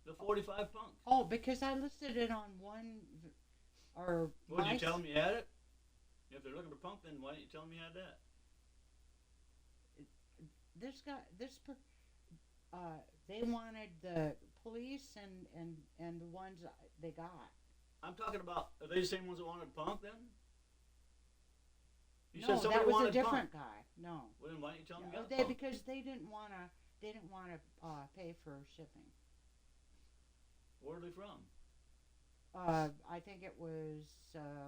The 45 punks. Oh, because I listed it on one or Well, did you tell them you had it? If they're looking for punk, then why didn't you tell them you had that? this guy they wanted the police and the ones they got. I'm talking about, are they the same ones that wanted punk then? You said No, somebody that was a wanted different punk. guy. No, Well, then why didn't you tell them you got they punk? because they didn't want to pay for shipping. Where are they from? I think it was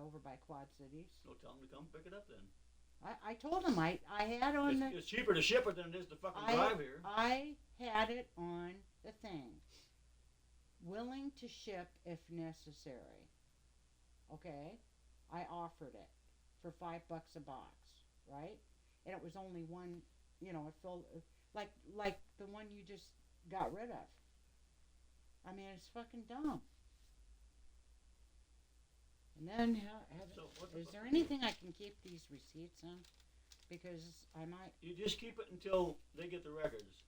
over by Quad Cities. So tell them to come pick it up then. I told him I had on the It's cheaper to ship it than it is to fucking drive here. I had it on the thing. Willing to ship if necessary. Okay, I offered it for $5 a box, right? And it was only one. It filled like the one you just got rid of. I mean, it's fucking dumb. And then, So what the is fuck there is anything I can keep these receipts in? Because I might. You just keep it until they get the records.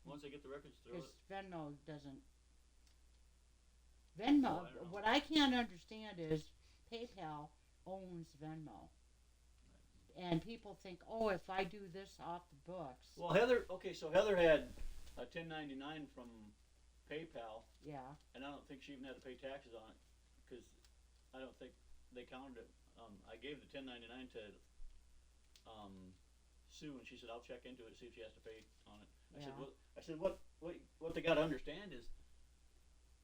Once they get the records, throw Because it. Venmo doesn't. Oh, Venmo. I don't know. What I can't understand is PayPal owns Venmo, and people think, oh, if I do this off the books, Well, so Heather had a 1099 from PayPal, yeah, and I don't think she even had to pay taxes on it because I don't think they counted it. I gave the 1099 to Sue, and she said I'll check into it, see if she has to pay on it. Yeah. I said what they got to understand is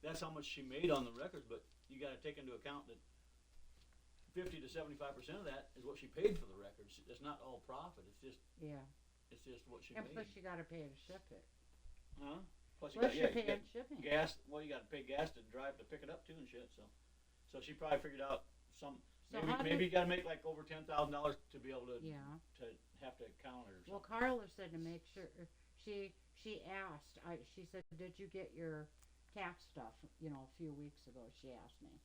that's how much she made on the records, but you got to take into account that 50 to 75% of that is what she paid for the records. It's not all profit. yeah, It's just what she and made. plus you got to pay to ship it. Huh? Plus you Plus got, you're you paying got shipping. gas. Well, you got to pay gas to drive to pick it up too and shit. So she probably figured out some. So Maybe you got to make like over $10,000 to be able to Yeah. to have to count it or Well, something. Carla said to make sure she asked. She said, "Did you get your tax stuff? A few weeks ago." She asked me.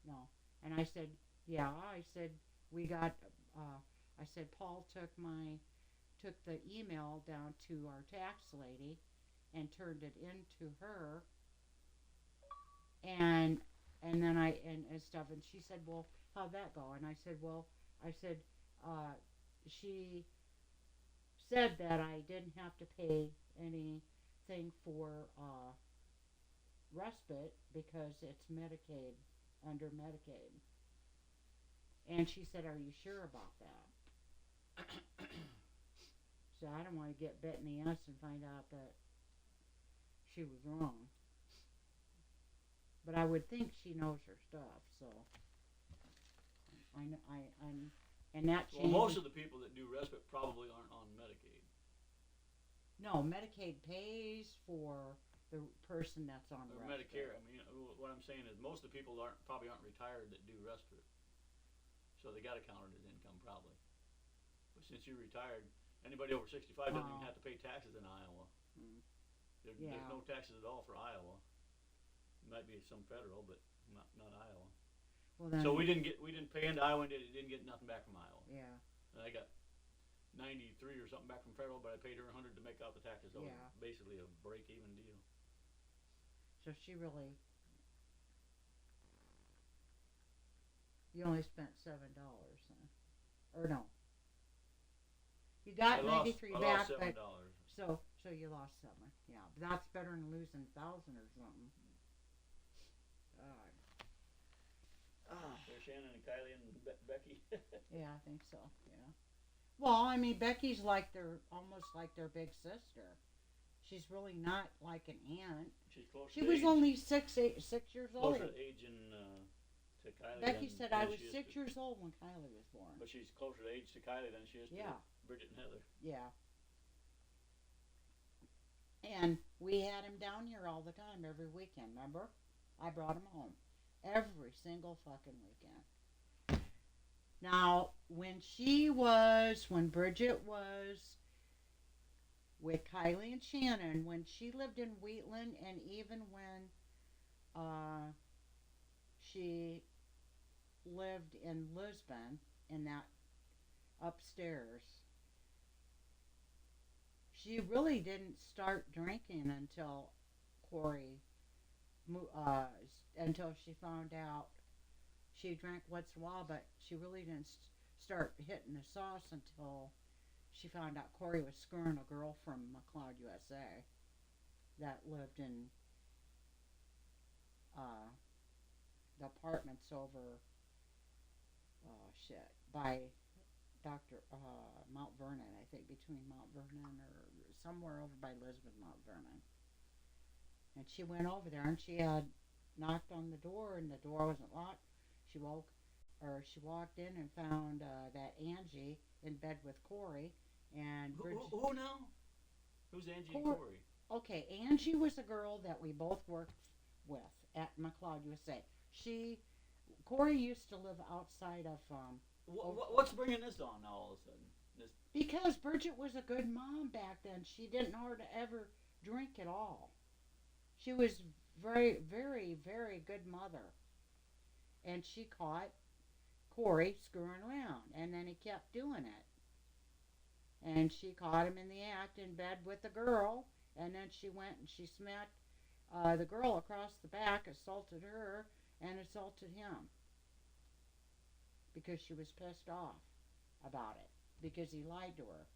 No, and I said, "Yeah." I said we got. I said Paul took the email down to our tax lady, and turned it into her, and then and stuff. And she said, "Well, how'd that go?" And I said, "Well, I said she said that I didn't have to pay anything for respite because it's Medicaid, under Medicaid." And she said, "Are you sure about that?" So I don't want to get bit in the ass and find out that she was wrong. But I would think she knows her stuff, so I'm and that Well, changes. most of the people that do respite probably aren't on Medicaid. No, Medicaid pays for the person that's on Or respite. Medicare. I mean, what I'm saying is most of the people probably aren't retired that do respite, so they got to count it as income probably. But since you're retired, anybody over 65 doesn't even have to pay taxes in Iowa. Mm. There's Yeah. no taxes at all for Iowa. Might be some federal, but not Iowa. Well, then, So we didn't pay into Iowa and didn't get nothing back from Iowa. yeah, And I got 93 or something back from federal, but I paid her 100 to make out the taxes. So it was Yeah. basically a break even deal. so she really, you only spent $7, or no, you got 93 I back, lost but $7. so you lost 7. Yeah, but that's better than losing 1,000 or something. God. There's Shannon and Kylie and Becky. Yeah, I think so. Yeah. Well, I mean, Becky's almost like their big sister. She's really not like an aunt. She's close. She to was age, only 6 years old. closer to age to Kylie. Becky than, said I than was she is 6 to, years old when Kylie was born. But she's closer to age to Kylie than she is to Yeah. Bridget and Heather. Yeah. And we had him down here all the time, every weekend. Remember? I brought him home every single fucking weekend. Now, when Bridget was with Kylie and Shannon, when she lived in Wheatland, and even when she lived in Lisbon, in that upstairs, she really didn't start drinking until Corey until she found out she drank once in a while, but she really didn't start hitting the sauce until she found out Corey was screwing a girl from McLeod, USA, that lived in uh, the apartments over by Dr. Mount Vernon, I think, between Mount Vernon or somewhere over by Lisbon, Mount Vernon. And she went over there and she had knocked on the door and the door wasn't locked. She walked in and found that Angie in bed with Corey and who now? Who's Angie and Corey? Okay, Angie was a girl that we both worked with at McLeod, USA. Corey used to live outside of what's bringing this on now all of a sudden? Because Bridget was a good mom back then. She didn't know how to ever drink at all. She was very, very, very good mother. And she caught Corey screwing around. And then he kept doing it. And she caught him in the act in bed with the girl. And then she went and she smacked the girl across the back, assaulted her, and assaulted him. Because she was pissed off about it. Because he lied to her.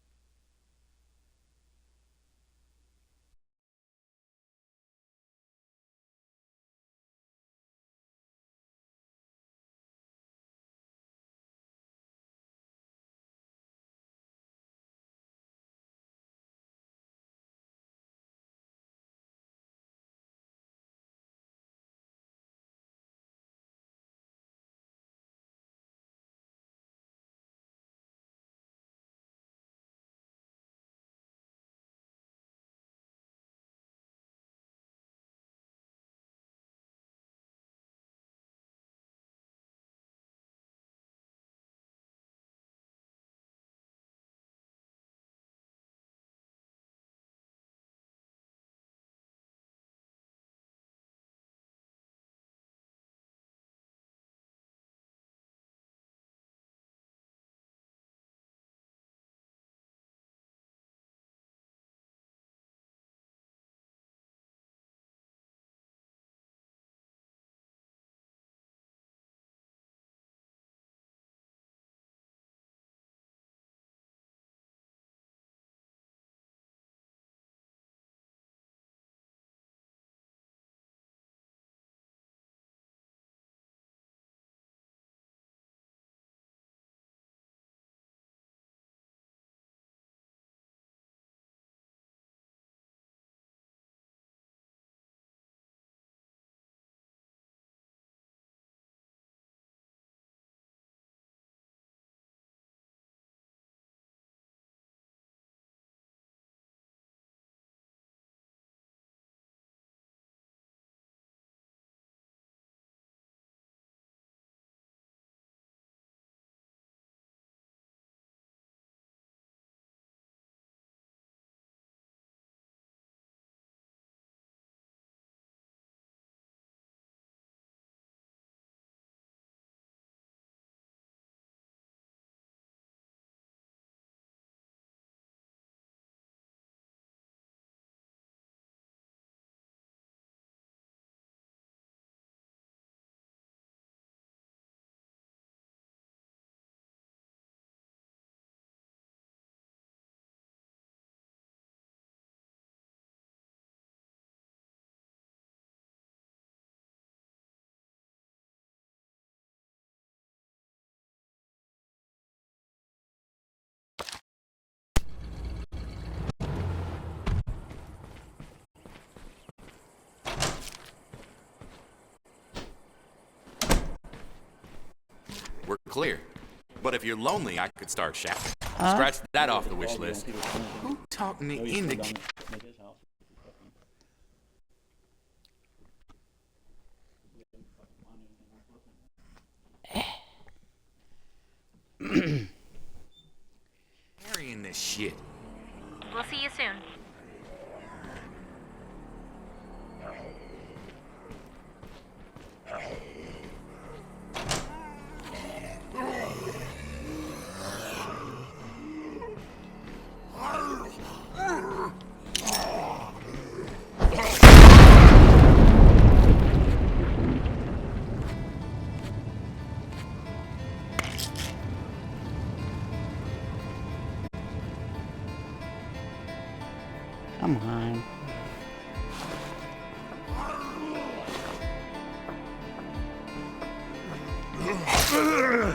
We're clear. But if you're lonely, I could start shacking. Scratch that off the wish list. Who talked me into... carrying this shit? We'll see you soon.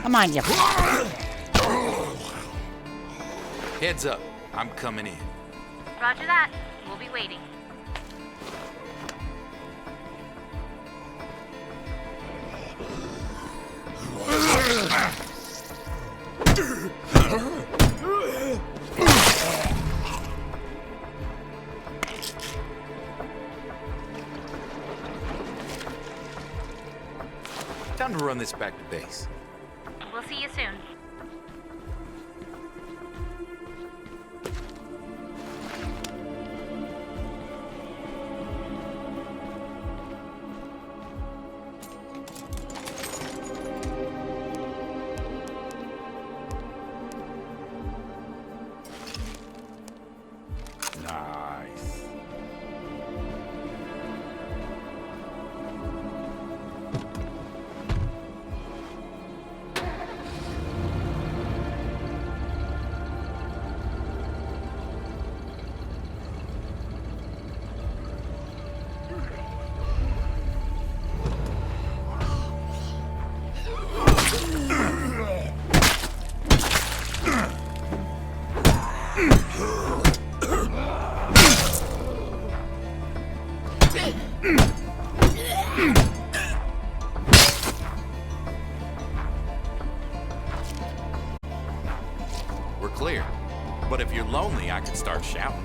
Come on, you. Heads up, I'm coming in. Roger that. We'll be waiting. Time to run this back to base. We'll see you soon. Nice. We're clear. But if you're lonely, I could start shouting.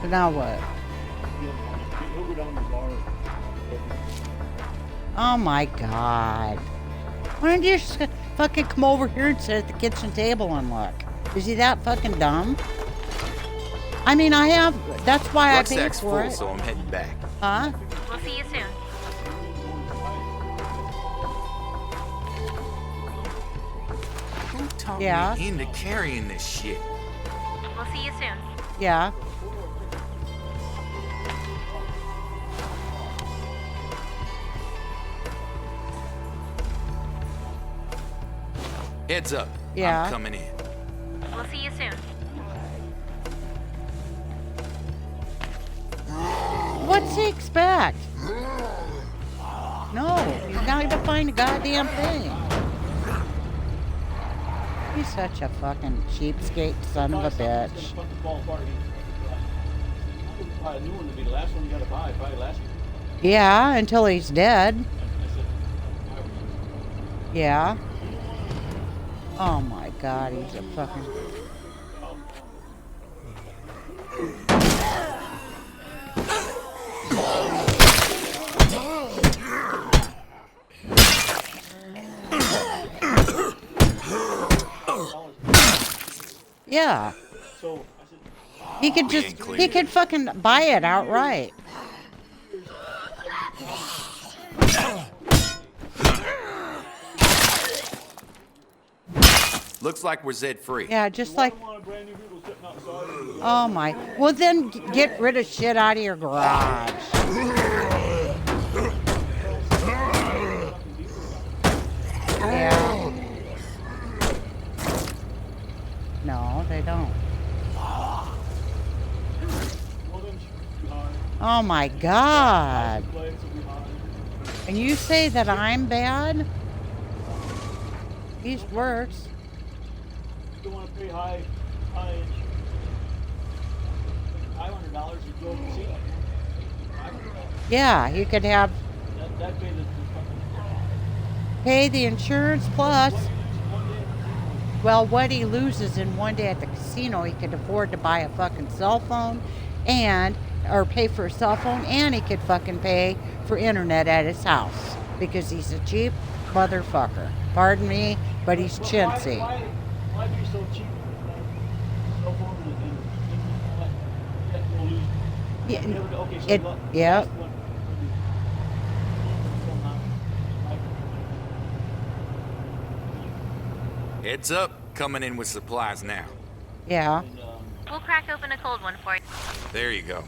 Now what? He'll go down to the bar. Oh my god. Why don't you just fucking come over here and sit at the kitchen table and look? Is he that fucking dumb? I mean, that's why I paid Rucksack's for full, it. so I'm heading back. Huh? We'll see you soon. Who talked Yeah. me into carrying this shit? We'll see you soon. Yeah. Heads up. Yeah. I'm coming in. We'll see you soon. What's he expect? No, he's not gonna find a goddamn thing. He's such a fucking cheapskate son of a bitch. Buy a new one to be the last one you gotta buy, probably last one. Yeah, until he's dead. I said, Yeah. Oh my god, he's a fucking... Yeah. so I said, He could just, he could fucking buy it outright. Looks like we're Zed free. Yeah, just like, I want a brand new vehicle sitting outside. oh my. Well then, get rid of shit out of your garage. Yeah. No, they don't. Well, then she'll be hard. Oh my god. Plates will be hard. And you say that I'm bad? He's worse. You don't want to pay high $500 to go and see it. $500. Yeah, you could have That paid the fucking. pay the insurance plus. One day. Well, what he loses in one day at the casino, he could afford to buy a fucking cell phone or pay for a cell phone, and he could fucking pay for internet at his house because he's a cheap motherfucker. Pardon me, but he's chintzy. Why be so cheap? Cell phone and we'll lose. Yeah, Okay, so it- the yeah. last one- Heads up. Coming in with supplies now. yeah. And, We'll crack open a cold one for you. There you go.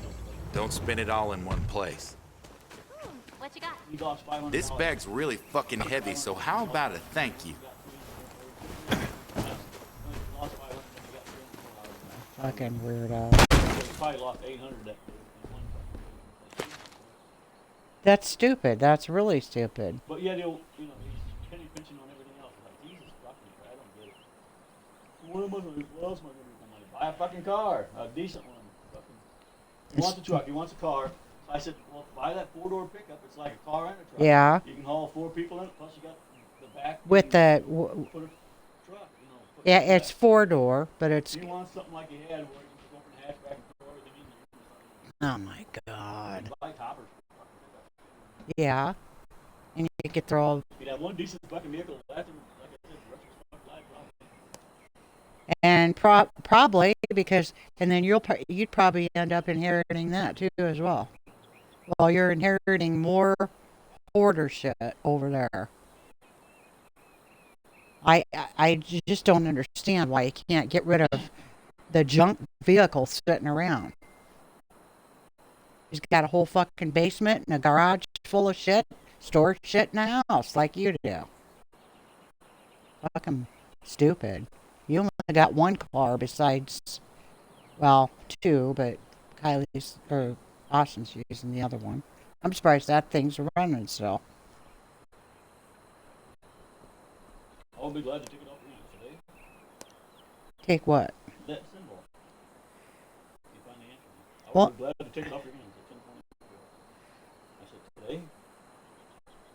Don't spend it all in one place. What you got? we lost $500. This bag's really fucking heavy, so how about a thank you? Lost $500 when we got $300 Fucking weirdo. They probably lost 800 that day. in one fucking day. That's stupid. That's really stupid. But yeah, they'll, you know, he's penny pinching on everything else. Like, Jesus fucking Christ, I don't get it. What else am I gonna do with my money? Buy a fucking car, a decent one. Fucking. He wants a truck. He wants a car. So I said, well, buy that 4-door pickup. It's like a car and a truck. Yeah. You can haul 4 people in it. Plus you got the back. you With can the put a truck. You know. Put yeah, it in the it's back. 4-door, but it's He wants something like he had, where you can open the hatchback and throw everything in there. oh my god. You buy toppers. for fucking pickup. Yeah, and you could throw You'd have one decent fucking vehicle left, and like I said, the rest of his fucking life probably. and probably because and then you'd probably end up inheriting that too as well. Well, you're inheriting more hoarder shit over there. I just don't understand why you can't get rid of the junk vehicles sitting around. He's got a whole fucking basement and a garage full of shit, store shit in the house like you do. Fucking stupid. You only got one car besides, well, 2, but Kylie's or Austin's using the other one. I'm surprised that thing's running still. I'll be glad to take it off your hands today. Take what? That symbol. You find the answer. I Well- will be glad to take it off your hands. It's in front of you. I said today.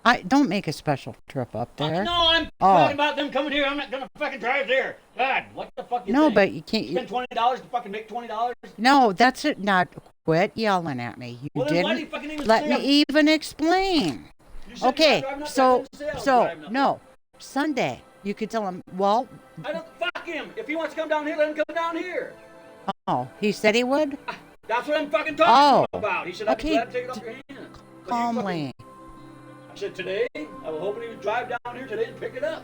I don't make a special trip up there. No, I'm talking about them coming here. I'm not gonna fucking drive there. God, what the fuck you No, think? but you can't. Spend $20 to fucking make $20. No, that's it. Not quit yelling at me. You Well, then why do you didn't fucking even let say me I'm- even explain. You said you're Okay, not driving up there. I so didn't say I was so driving up no, Sunday you could tell him. Well, there. I don't fuck him. If he wants to come down here, let him come down here. oh, he said he would. That's what I'm fucking talking Oh, about. He said I'd be okay, glad to take it off your hands. But you Calmly. I said today. I was hoping he would drive down here today and pick it up.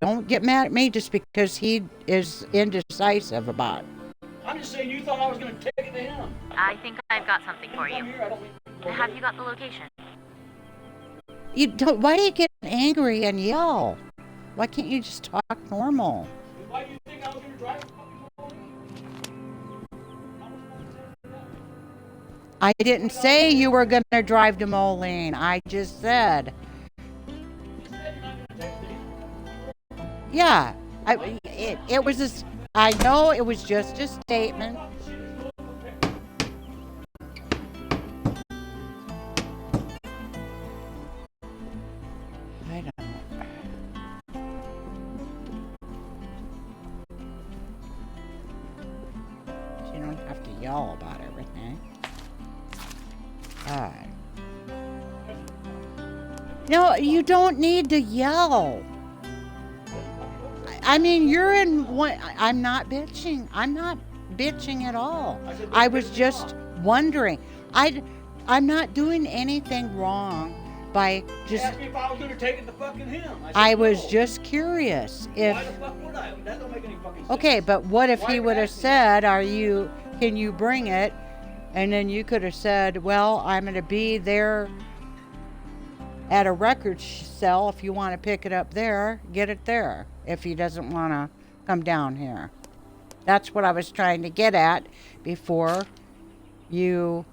Don't get mad at me just because he is indecisive about it. I'm just saying you thought I was gonna take it to him. I think I've got something for Come you. here, I don't mean- Have you got the location? You don't. Why do you get angry and yell? Why can't you just talk normal? Why do you think I was gonna drive the fucking home? I didn't say you were gonna drive to Moline. I just said, yeah. It was a. I know it was just a statement. I don't. You don't have to yell about everything. God. No, you don't need to yell. I mean, you're in one. I'm not bitching. I'm not bitching at all. I was just wondering. I'm not doing anything wrong by just. Ask me if I was gonna take it to fucking him. said I was no. just curious if. Why the fuck would I? That don't make any fucking sense. Okay, but what if Why he would would have ask me? said, can you bring it? And then you could have said, well, I'm going to be there at a record sale. If you want to pick it up there, get it there. If he doesn't want to come down here. That's what I was trying to get at before you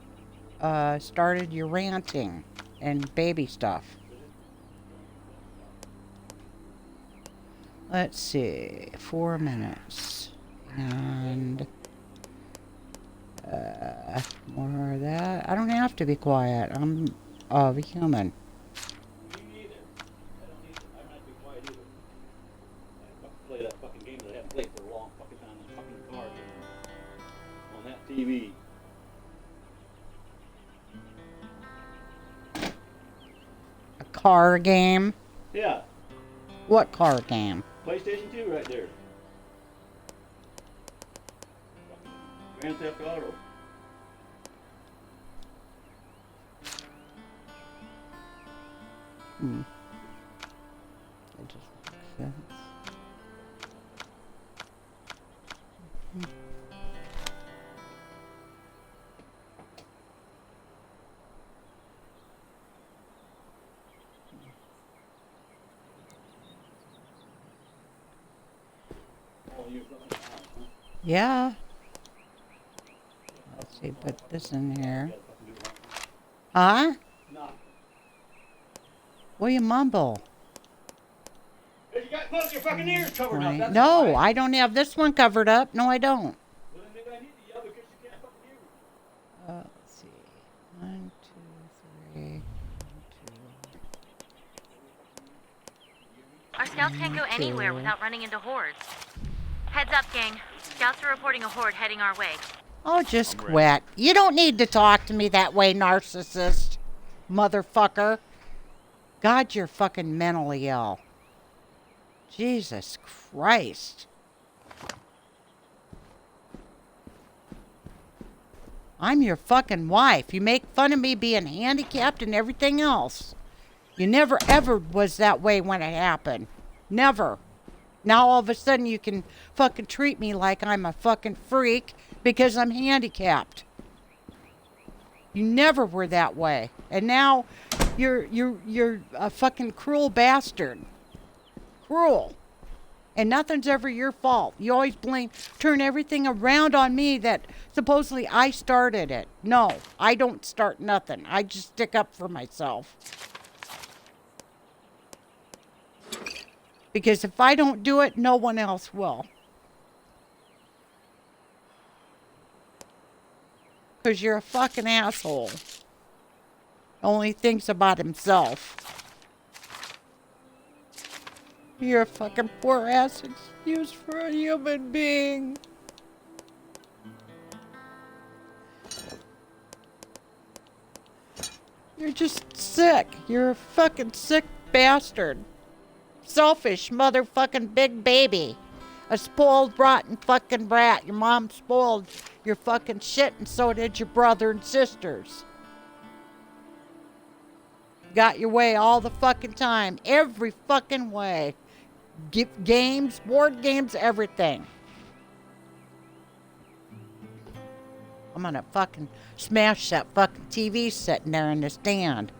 started your ranting and baby stuff. Let's see, 4 minutes. And more of that. I don't have to be quiet. I'm a human. Me neither. I don't either. I'm not be quiet either. I fucking play that fucking game that I haven't played for a long fucking time. That fucking car game. On that TV. A car game? Yeah. What car game? PlayStation 2 right there. Grand Theft Auto. It just makes sense. Oh, you're fucking out, huh? Yeah. See, put this in here. Huh? No. What do you mumble? You got both your fucking ears covered up. That's No, why. I don't have this one covered up. No, I don't. Well, then maybe I need to yell because you can't fucking hear me. Let's see. 1, 2, 3. 1, 2. Our scouts can't go anywhere without running into hordes. Heads up, gang. Scouts are reporting a horde heading our way. Oh, just quit. You don't need to talk to me that way, narcissist. Motherfucker. God, you're fucking mentally ill. Jesus Christ. I'm your fucking wife. You make fun of me being handicapped and everything else. You never ever was that way when it happened. Never. Now all of a sudden you can fucking treat me like I'm a fucking freak because I'm handicapped. You never were that way. And now you're a fucking cruel bastard. Cruel. And nothing's ever your fault. You always turn everything around on me that supposedly I started it. No, I don't start nothing. I just stick up for myself. Because if I don't do it, no one else will. Because you're a fucking asshole. Only thinks about himself. You're a fucking poor ass excuse for a human being. You're just sick. You're a fucking sick bastard. Selfish motherfucking big baby. A spoiled, rotten fucking brat. Your mom spoiled your fucking shit, and so did your brother and sisters. Got your way all the fucking time. Every fucking way. Games, board games, everything. I'm gonna fucking smash that fucking TV sitting there in the stand.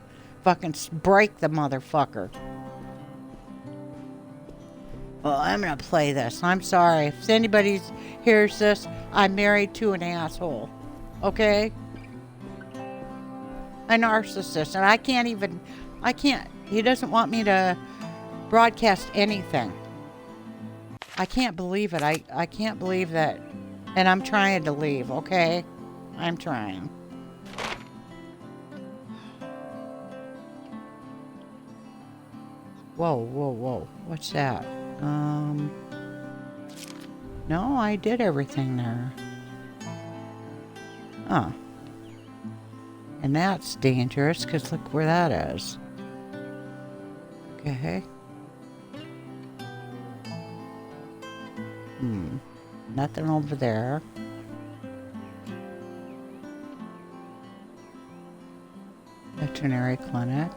Fucking break the motherfucker. Well, I'm gonna play this. I'm sorry. If anybody hears this, I'm married to an asshole. Okay? A narcissist. And I can't, he doesn't want me to broadcast anything. I can't believe it. I can't believe that. And I'm trying to leave, okay? I'm trying. Whoa, whoa, whoa. What's that? No, I did everything there. Huh. And that's dangerous, because look where that is. Okay. Nothing over there. Veterinary clinic.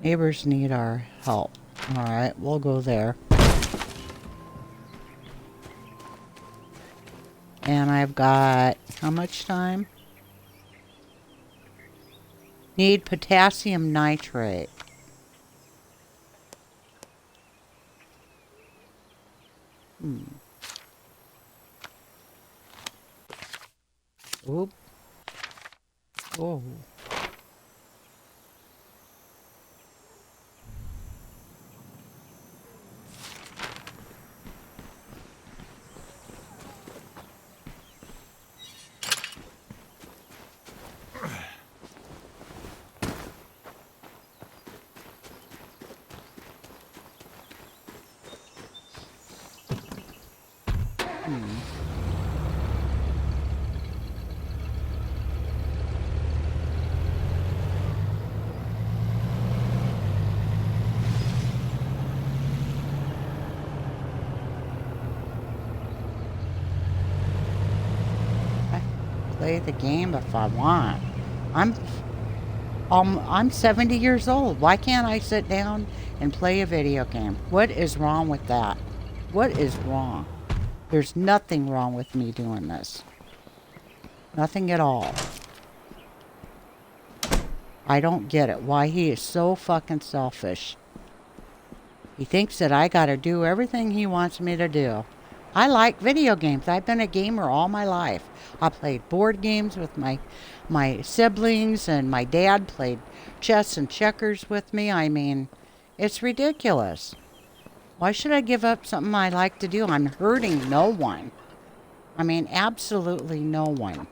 Neighbors need our help. All right, we'll go there. And I've got how much time? Need potassium nitrate. Oop. Whoa. Play the game if I want. I'm 70 years old. Why can't I sit down and play a video game? What is wrong with that? What is wrong? There's nothing wrong with me doing this. Nothing at all. I don't get it. Why he is so fucking selfish. He thinks that I gotta do everything he wants me to do. I like video games. I've been a gamer all my life. I played board games with my siblings, and my dad played chess and checkers with me. I mean, it's ridiculous. Why should I give up something I like to do? I'm hurting no one. I mean, absolutely no one.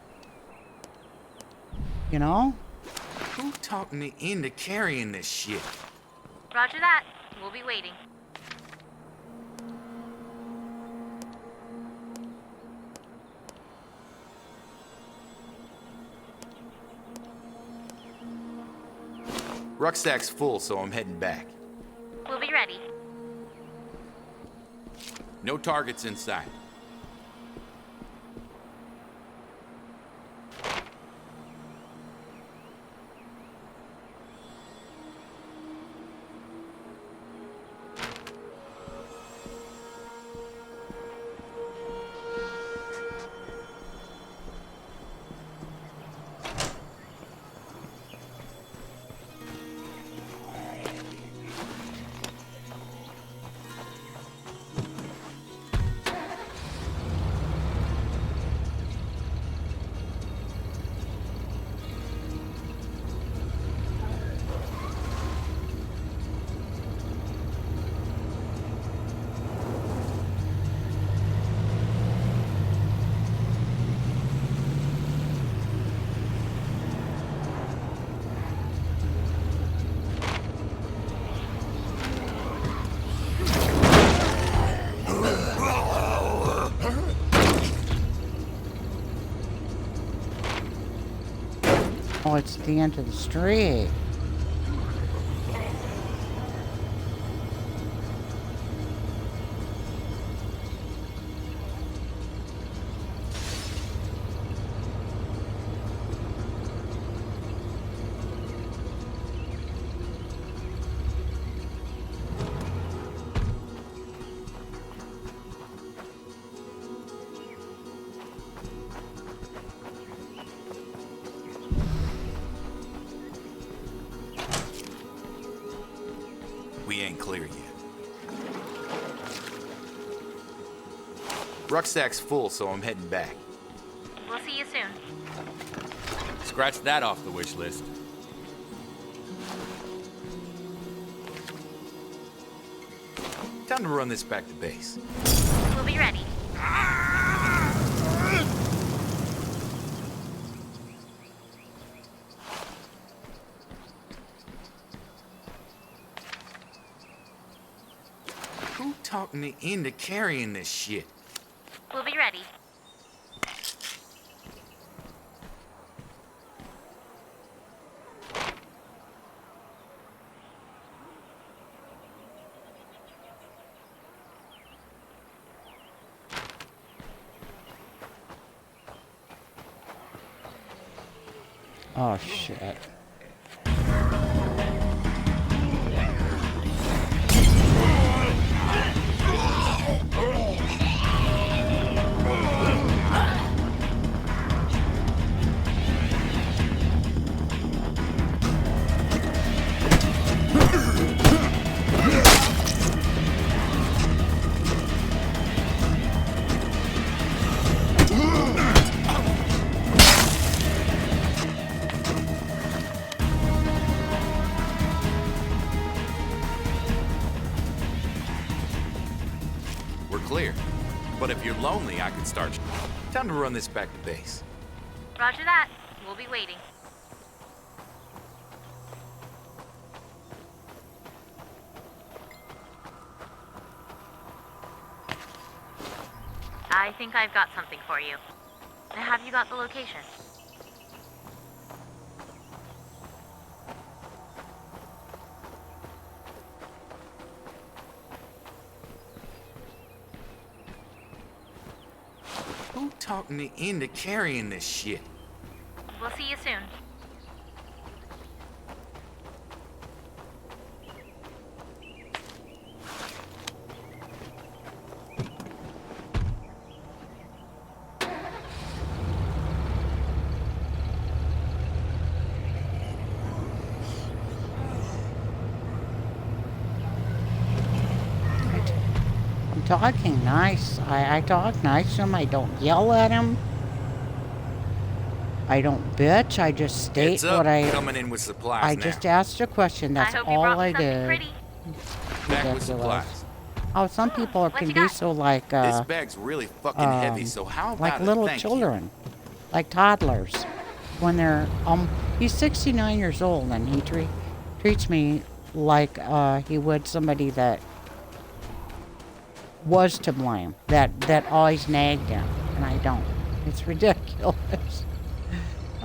You know? Who talked me into carrying this shit? Roger that. We'll be waiting. Rucksack's full, so I'm heading back. We'll be ready. No targets in sight. Oh, it's the end of the street. We ain't clear yet. Rucksack's full, so I'm heading back. We'll see you soon. Scratch that off the wish list. Time to run this back to base. We'll be ready. Who talked me into carrying this shit? We'll be ready. Oh, shit. We're clear. But if you're lonely, I could start. Time to run this back to base. Roger that. We'll be waiting. I think I've got something for you. Have you got the location? Who talked me into carrying this shit? We'll see you soon. talking nice. I talk nice to him. I don't yell at him. I don't bitch. I just state Heads up, what I... coming in with supplies I now. just asked a question. That's I hope you all brought me I something did. pretty. Back with Ridiculous. supplies. Oh, some people What can you be got? so like, This bag's really fucking heavy, so how about like a little thank you? children, like toddlers, when they're he's 69 years old and he treats me like he would somebody that was to blame, that always nagged him, and I don't. It's ridiculous.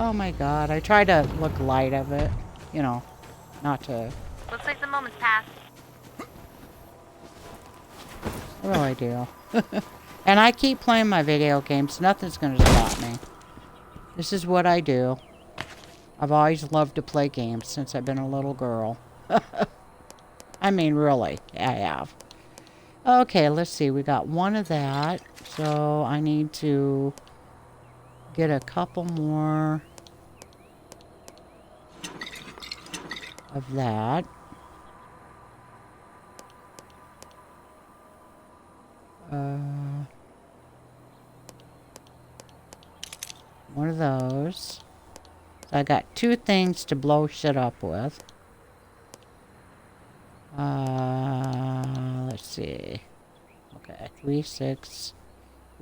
Oh my God! I try to look light of it, you know, not to. Looks like the moment's passed. I really do. And I keep playing my video games. Nothing's gonna stop me. This is what I do. I've always loved to play games since I've been a little girl. I mean, really, I have. Okay, let's see. We got one of that. So I need to get a couple more of that. One of those. So I got 2 things to blow shit up with. Let's see. Okay, 3, 6.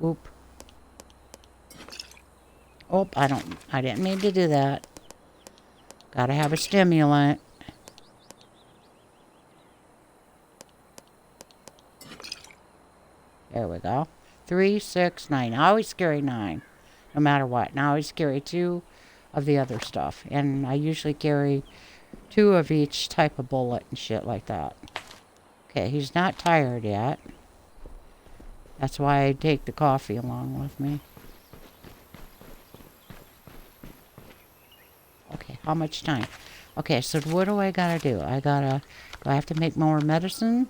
Oop. Oh, I didn't mean to do that. Gotta have a stimulant. There we go. 3, 6, 9. I always carry 9. No matter what. And I always carry 2 of the other stuff. And I usually carry 2 of each type of bullet and shit like that. Okay, he's not tired yet. That's why I take the coffee along with me. Okay, how much time? Okay, so what do I gotta do? Do I have to make more medicine?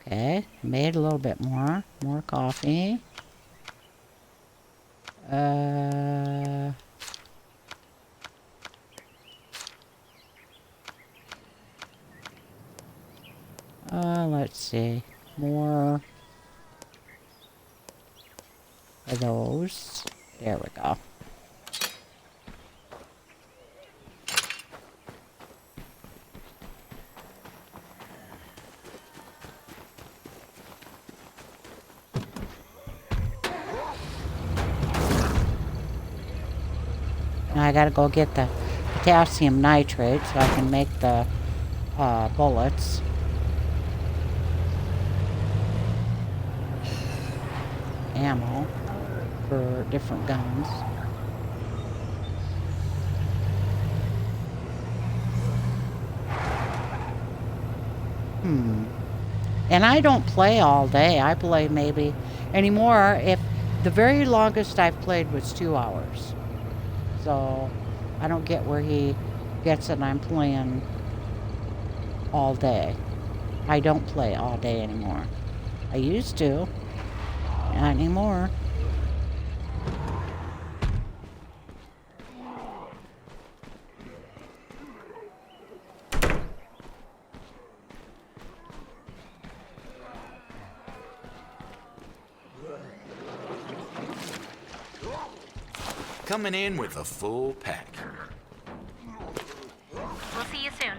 Okay, made a little bit more. More coffee. Let's see. More of those. There we go. Now I gotta go get the potassium nitrate so I can make the bullets. Ammo for different guns. And I don't play all day. I play maybe anymore. If the very longest I've played was 2 hours. So I don't get where he gets it. I'm playing all day. I don't play all day anymore. I used to. Not anymore. Coming in with a full pack. We'll see you soon.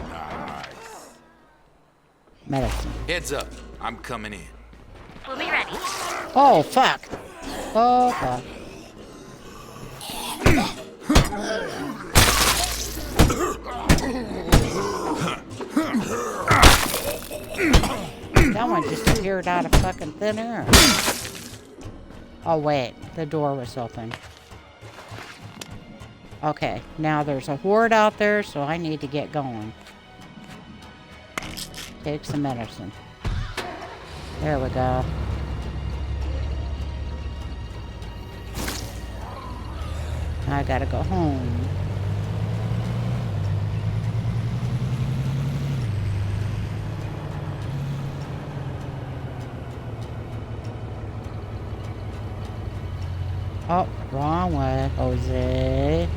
Nice. Medicine. Heads up, I'm coming in. We'll be ready. Oh, fuck. Oh, fuck. That one just appeared out of fucking thin air. Oh, wait. The door was open. Okay. Now there's a horde out there, so I need to get going. Take some medicine. There we go. I gotta go home. Oh, wrong way, Jose.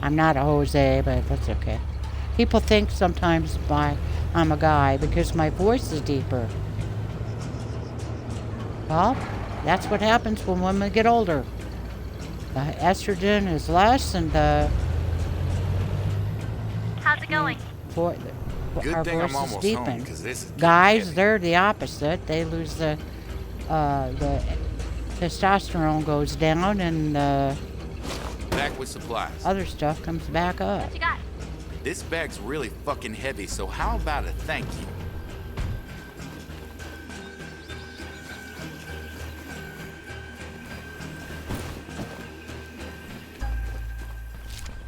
I'm not a Jose, but that's okay. People think sometimes I'm a guy because my voice is deeper. Well, that's what happens when women get older. The estrogen is less, and the How's it going? Good our thing I'm voices almost deepen. home, 'cause this is getting Guys, heavy. they're the opposite. They lose the testosterone goes down, and the Back with supplies. other stuff comes back up. What you got? This bag's really fucking heavy, so how about a thank you?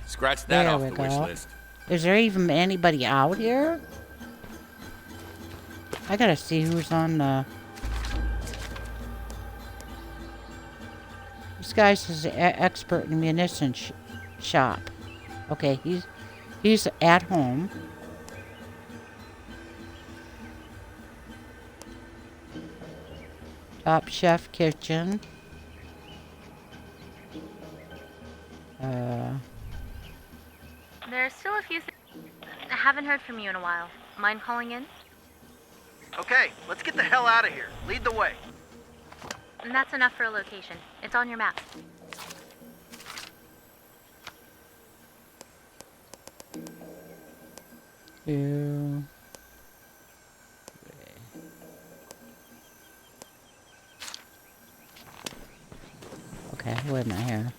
Scratch that There off we the wish go. list. Is there even anybody out here? I gotta see who's on the... This guy's an expert in munition shop. Okay, he's at home. Top Chef Kitchen. There's still a few I haven't heard from you in a while. Mind calling in? Okay, let's get the hell out of here. Lead the way. And that's enough for a location. It's on your map. Two. Okay, wait a minute here.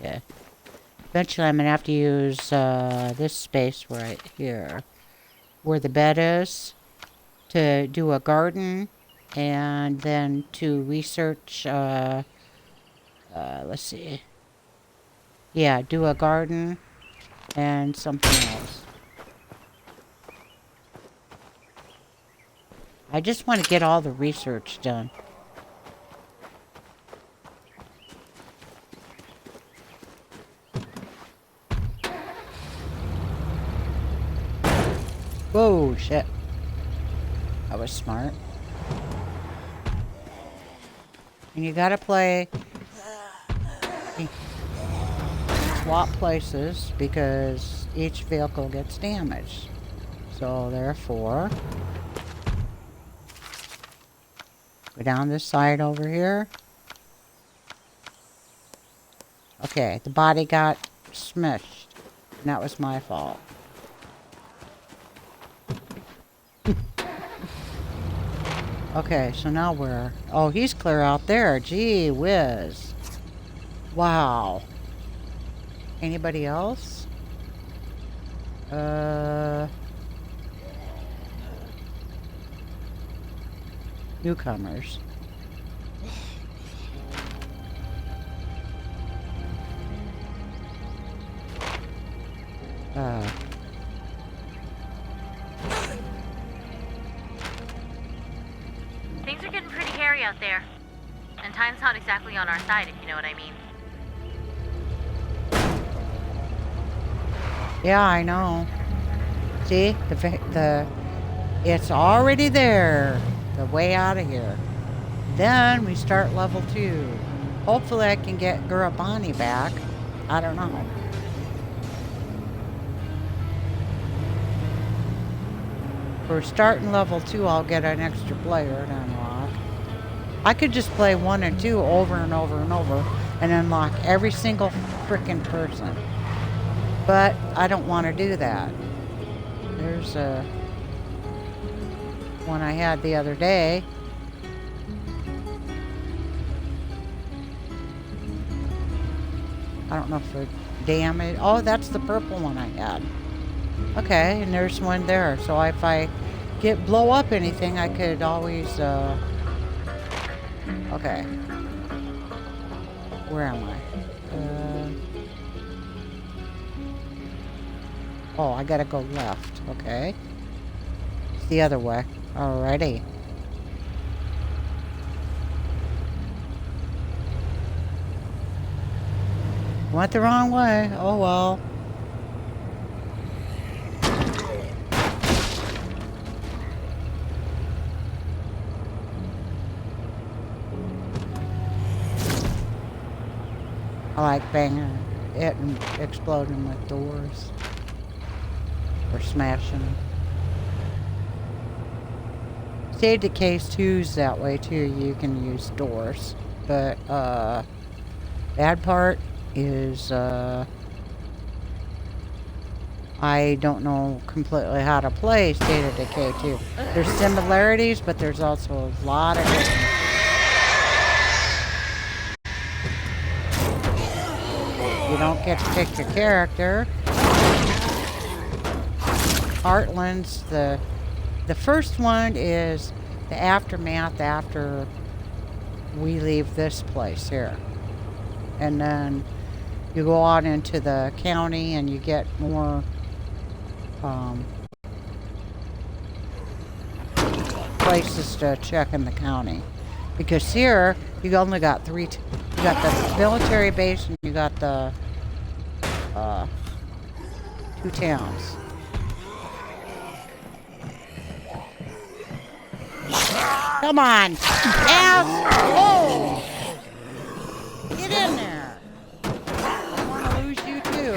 Yeah. Eventually, I'm gonna have to use this space right here, where the bed is, to do a garden, and then to research. Let's see. Yeah, do a garden and something else. I just want to get all the research done. Whoa, shit. That was smart. And you gotta play... swap places because each vehicle gets damaged. So therefore... go down this side over here. Okay, the body got smushed. And that was my fault. Okay, so now where? Oh, he's clear out there. Gee whiz. Wow. Anybody else? Newcomers. Things are getting pretty hairy out there. And time's not exactly on our side, if you know what I mean. Yeah, I know. See, it's already there. The way out of here. Then we start level 2. Hopefully I can get Gurabani back. I don't know. For starting level 2, I'll get an extra player to unlock. I could just play 1 and 2 over and over and over and unlock every single frickin' person. But I don't want to do that. There's one I had the other day. I don't know if it damaged. Oh, that's the purple one I had. Okay, and there's one there. So if I blow up anything, I could always, okay. Where am I? Oh, I gotta go left. Okay. It's the other way. Alrighty. Went the wrong way. Oh well. I like banging it and exploding with doors. Or smashing them. State Decay 2's that way too. You can use doors. But, bad part is, I don't know completely how to play State of Decay 2. There's similarities, but there's also a lot of differences. You don't get to pick your character. Heartland's the first one is the aftermath after we leave this place here. And then you go out into the county and you get more places to check in the county. Because here you only got you got the military base and you got the 2 towns. Come on, asshole! Get in there. I want to lose you too.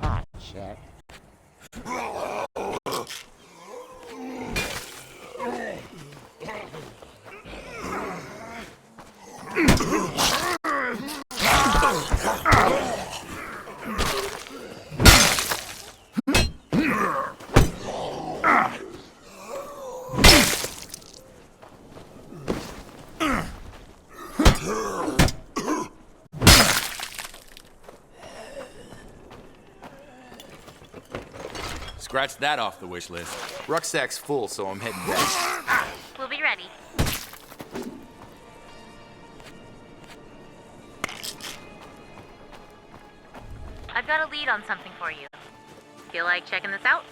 Ah, shit. Scratch that off the wish list. Rucksack's full, so I'm heading back. We'll be ready. I've got a lead on something for you. Feel like checking this out?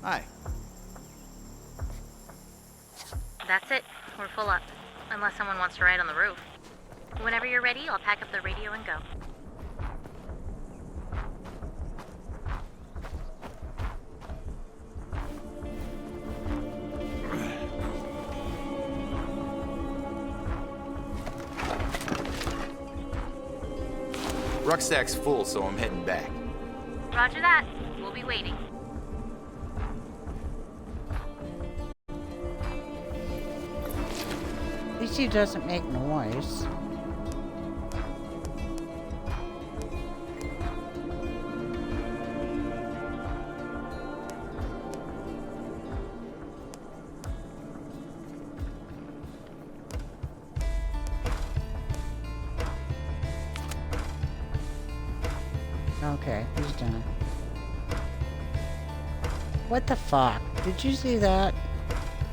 Hi. That's it. We're full up. Unless someone wants to ride on the roof. Whenever you're ready, I'll pack up the radio and go. Rucksack's full, so I'm heading back. Roger that. We'll be waiting. At least he doesn't make noise. Okay, he's done. What the fuck? Did you see that?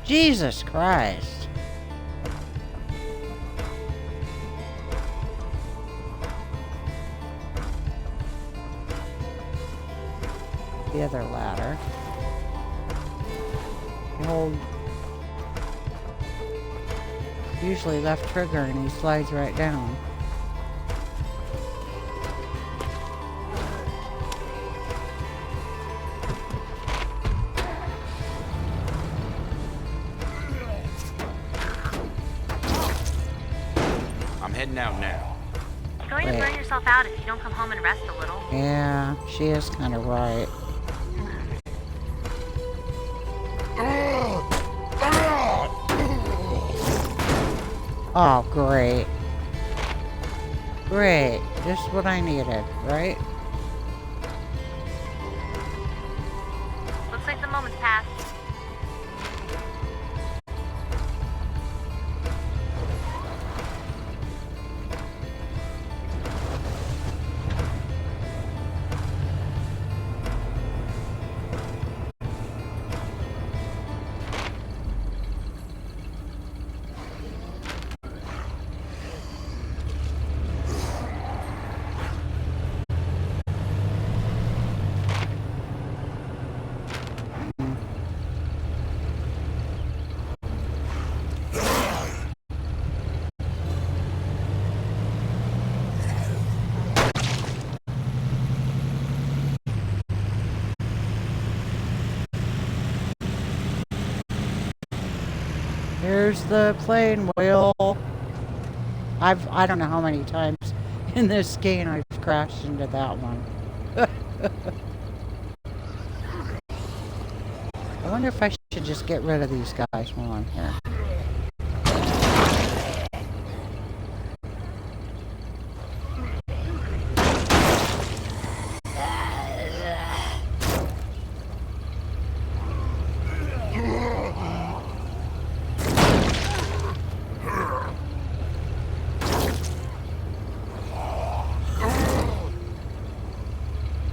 Jesus Christ. The other ladder. You hold usually left trigger and he slides right down. I'm heading out now. You're going to burn yourself out if you don't come home and rest a little. Yeah, she is kind of right. Oh, great. Great. Just what I needed, right? Looks like the moment's passed. Here's the plane, Will. I don't know how many times in this game I've crashed into that one. I wonder if I should just get rid of these guys while I'm here.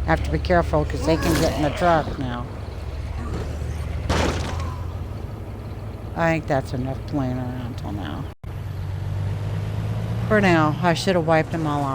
Have to be careful because they can get in the truck now. I think that's enough playing around till now. For now, I should have wiped them all out.